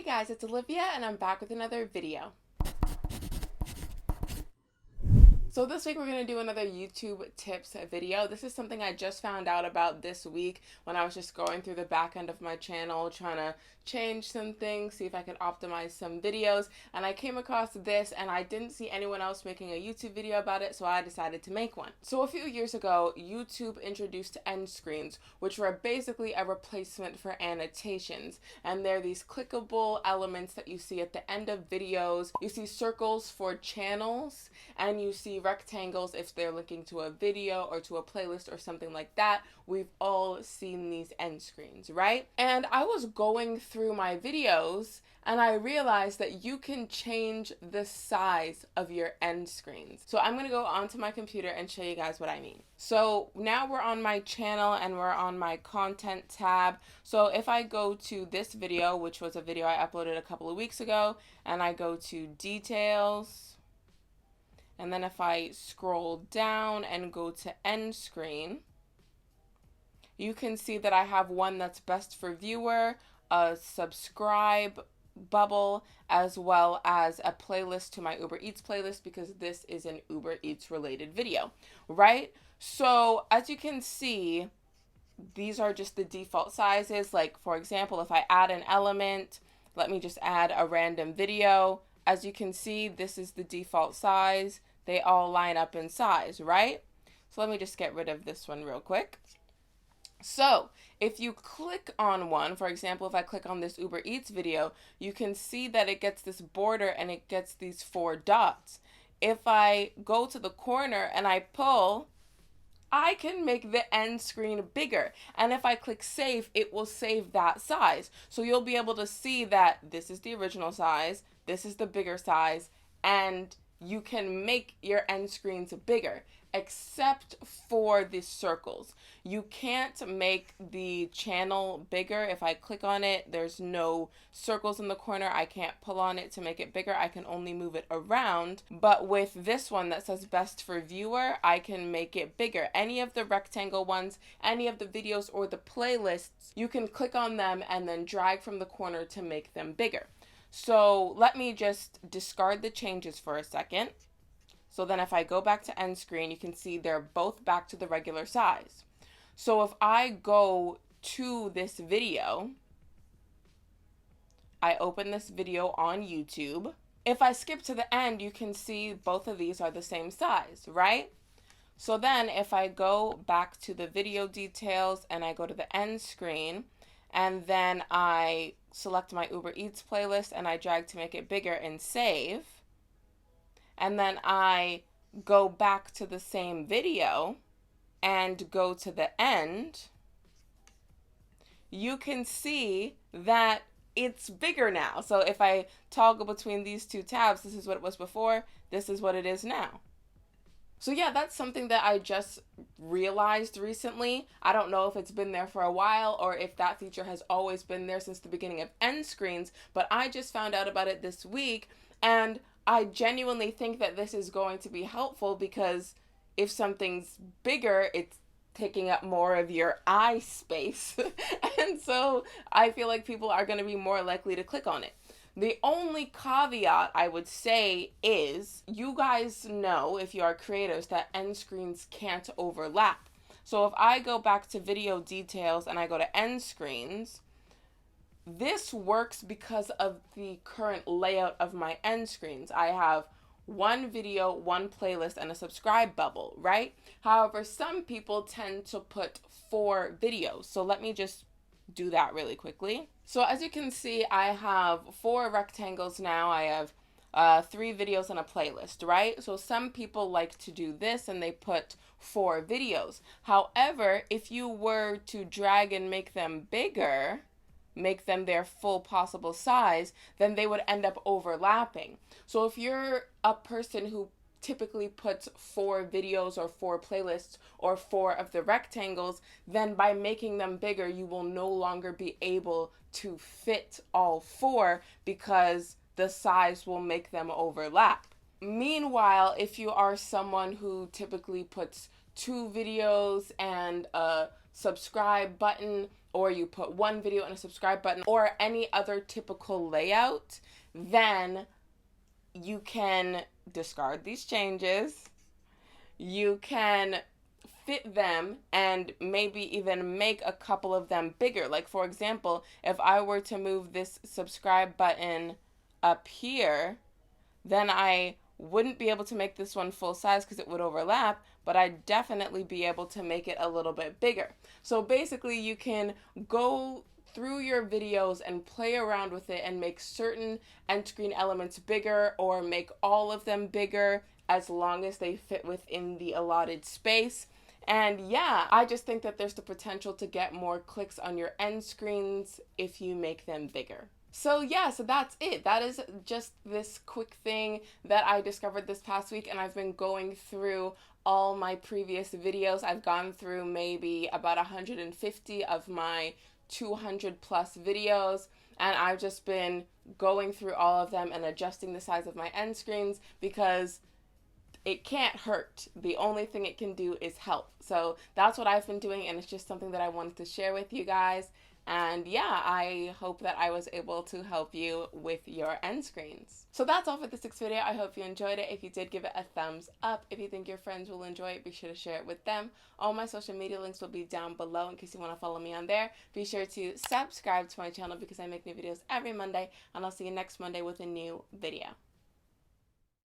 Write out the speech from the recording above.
guys, it's Olivia and I'm back with another video. So this week we're going to do another YouTube tips video. This is something I just found out about this week when I was just going through the back end of my channel trying to change some things, see if I could optimize some videos, and I came across this and I didn't see anyone else making a YouTube video about it, so I decided to make one. So a few years ago, YouTube introduced end screens, which were basically a replacement for annotations, and they're these clickable elements that you see at the end of videos. You see circles for channels, and you see rectangles if they're linking to a video or to a playlist or something like that. We've all seen these end screens, right? And I was going through my videos and I realized that you can change the size of your end screens. So I'm gonna go onto my computer and show you guys what I mean. So now we're on my channel and we're on my content tab. So if I go to this video, which was a video I uploaded a couple of weeks ago, and I go to details, and then if I scroll down and go to end screen, you can see that I have one that's best for viewer, a subscribe bubble, as well as a playlist to my Uber Eats playlist, because this is an Uber Eats related video, right? So as you can see, these are just the default sizes. Like for example, if I add an element, let me just add a random video. As you can see, this is the default size. They all line up in size, right? So let me just get rid of this one real quick. So if you click on one, for example, if I click on this Uber Eats video, you can see that it gets this border and it gets these 4 dots. If I go to the corner and I pull, I can make the end screen bigger. And if I click save, it will save that size. So you'll be able to see that this is the original size, this is the bigger size, and you can make your end screens bigger, except for the circles. You can't make the channel bigger. If I click on it, there's no circles in the corner. I can't pull on it to make it bigger. I can only move it around. But with this one that says best for viewer, I can make it bigger. Any of the rectangle ones, any of the videos or the playlists, you can click on them and then drag from the corner to make them bigger. So let me just discard the changes for a second. So then if I go back to end screen, you can see they're both back to the regular size. So if I go to this video, I open this video on YouTube. If I skip to the end, you can see both of these are the same size, right? So then if I go back to the video details and I go to the end screen, and then I select my Uber Eats playlist and I drag to make it bigger and save, and then I go back to the same video and go to the end, you can see that it's bigger now. So if I toggle between these two tabs, this is what it was before, this is what it is now. So yeah, that's something that I just realized recently. I don't know if it's been there for a while or if that feature has always been there since the beginning of end screens, but I just found out about it this week, and I genuinely think that this is going to be helpful, because if something's bigger, it's taking up more of your eye space. And so I feel like people are going to be more likely to click on it. The only caveat I would say is, you guys know, if you are creators, that end screens can't overlap. So if I go back to video details and I go to end screens, this works because of the current layout of my end screens. I have one video, one playlist, and a subscribe bubble, right? However, some people tend to put 4 videos. So let me just do that really quickly. So as you can see, I have 4 rectangles now. I have 3 videos and a playlist, right? So some people like to do this and they put 4 videos. However, if you were to drag and make them bigger, make them their full possible size, then they would end up overlapping. So if you're a person who typically puts 4 videos or 4 playlists or 4 of the rectangles, then by making them bigger, you will no longer be able to fit all 4, because the size will make them overlap. Meanwhile, if you are someone who typically puts 2 videos and a subscribe button, or you put one video and a subscribe button, or any other typical layout, then you can discard these changes. You can fit them and maybe even make a couple of them bigger. Like, for example, if I were to move this subscribe button up here, then I wouldn't be able to make this one full size because it would overlap, but I'd definitely be able to make it a little bit bigger. So basically, you can go through your videos and play around with it and make certain end screen elements bigger or make all of them bigger as long as they fit within the allotted space. And yeah, I just think that there's the potential to get more clicks on your end screens if you make them bigger. So yeah, so that's it. That is just this quick thing that I discovered this past week, and I've been going through all my previous videos. I've gone through maybe about 150 of my 200 plus videos, and I've just been going through all of them and adjusting the size of my end screens because it can't hurt. The only thing it can do is help. So that's what I've been doing, and it's just something that I wanted to share with you guys. And yeah, I hope that I was able to help you with your end screens. So that's all for this week's video. I hope you enjoyed it. If you did, give it a thumbs up. If you think your friends will enjoy it, be sure to share it with them. All my social media links will be down below in case you want to follow me on there. Be sure to subscribe to my channel because I make new videos every Monday, and I'll see you next Monday with a new video.